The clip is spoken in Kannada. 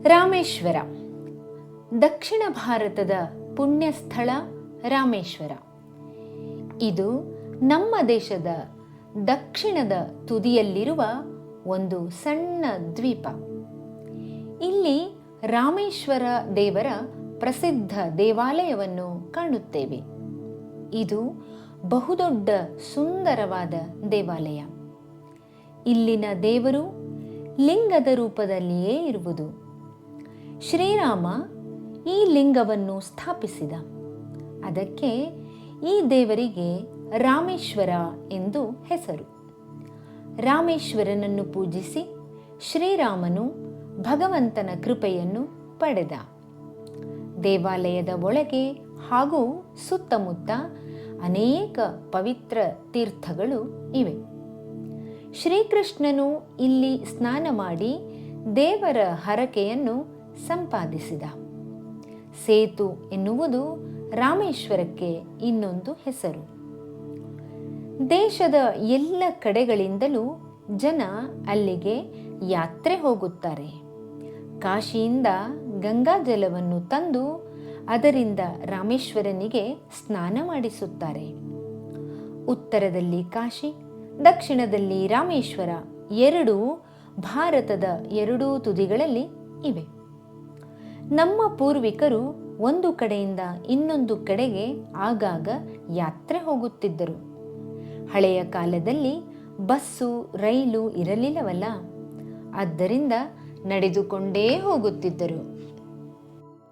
ರಾಮೇಶ್ವರ ದಕ್ಷಿಣ ಭಾರತದ ಪುಣ್ಯ ಸ್ಥಳ ರಾಮೇಶ್ವರ. ಇದು ನಮ್ಮ ದೇಶದ ದಕ್ಷಿಣದ ತುದಿಯಲ್ಲಿರುವ ಒಂದು ಸಣ್ಣ ದ್ವೀಪ. ಇಲ್ಲಿ ರಾಮೇಶ್ವರ ದೇವರ ಪ್ರಸಿದ್ಧ ದೇವಾಲಯವನ್ನು ಕಾಣುತ್ತೇವೆ. ಇದು ಬಹುದೊಡ್ಡ ಸುಂದರವಾದ ದೇವಾಲಯ. ಇಲ್ಲಿನ ದೇವರು ಲಿಂಗದ ರೂಪದಲ್ಲಿಯೇ ಇರುವುದು. ಶ್ರೀರಾಮ ಈ ಲಿಂಗವನ್ನು ಸ್ಥಾಪಿಸಿದ. ಅದಕ್ಕೆ ಈ ದೇವರಿಗೆ ರಾಮೇಶ್ವರ ಎಂದು ಹೆಸರು. ರಾಮೇಶ್ವರನನ್ನು ಪೂಜಿಸಿ ಶ್ರೀರಾಮನು ಭಗವಂತನ ಕೃಪೆಯನ್ನು ಪಡೆದ. ದೇವಾಲಯದ ಒಳಗೆ ಹಾಗೂ ಸುತ್ತಮುತ್ತ ಅನೇಕ ಪವಿತ್ರ ತೀರ್ಥಗಳು ಇವೆ. ಶ್ರೀಕೃಷ್ಣನು ಇಲ್ಲಿ ಸ್ನಾನ ಮಾಡಿ ದೇವರ ಹರಕೆಯನ್ನು ಸಂಪಾದಿಸಿದ. ಸೇತು ಎನ್ನುವುದು ರಾಮೇಶ್ವರಕ್ಕೆ ಇನ್ನೊಂದು ಹೆಸರು. ದೇಶದ ಎಲ್ಲ ಕಡೆಗಳಿಂದಲೂ ಜನ ಅಲ್ಲಿಗೆ ಯಾತ್ರೆ ಹೋಗುತ್ತಾರೆ. ಕಾಶಿಯಿಂದ ಗಂಗಾಜಲವನ್ನು ತಂದು ಅದರಿಂದ ರಾಮೇಶ್ವರನಿಗೆ ಸ್ನಾನ ಮಾಡಿಸುತ್ತಾರೆ. ಉತ್ತರದಲ್ಲಿ ಕಾಶಿ, ದಕ್ಷಿಣದಲ್ಲಿ ರಾಮೇಶ್ವರ ಎರಡೂ ಭಾರತದ ಎರಡೂ ತುದಿಗಳಲ್ಲಿ ಇವೆ. ನಮ್ಮ ಪೂರ್ವಿಕರು ಒಂದು ಕಡೆಯಿಂದ ಇನ್ನೊಂದು ಕಡೆಗೆ ಆಗಾಗ ಯಾತ್ರೆ ಹೋಗುತ್ತಿದ್ದರು. ಹಳೆಯ ಕಾಲದಲ್ಲಿ ಬಸ್ಸು, ರೈಲು ಇರಲಿಲ್ಲವಲ್ಲ, ಆದ್ದರಿಂದ ನಡೆದುಕೊಂಡೇ ಹೋಗುತ್ತಿದ್ದರು.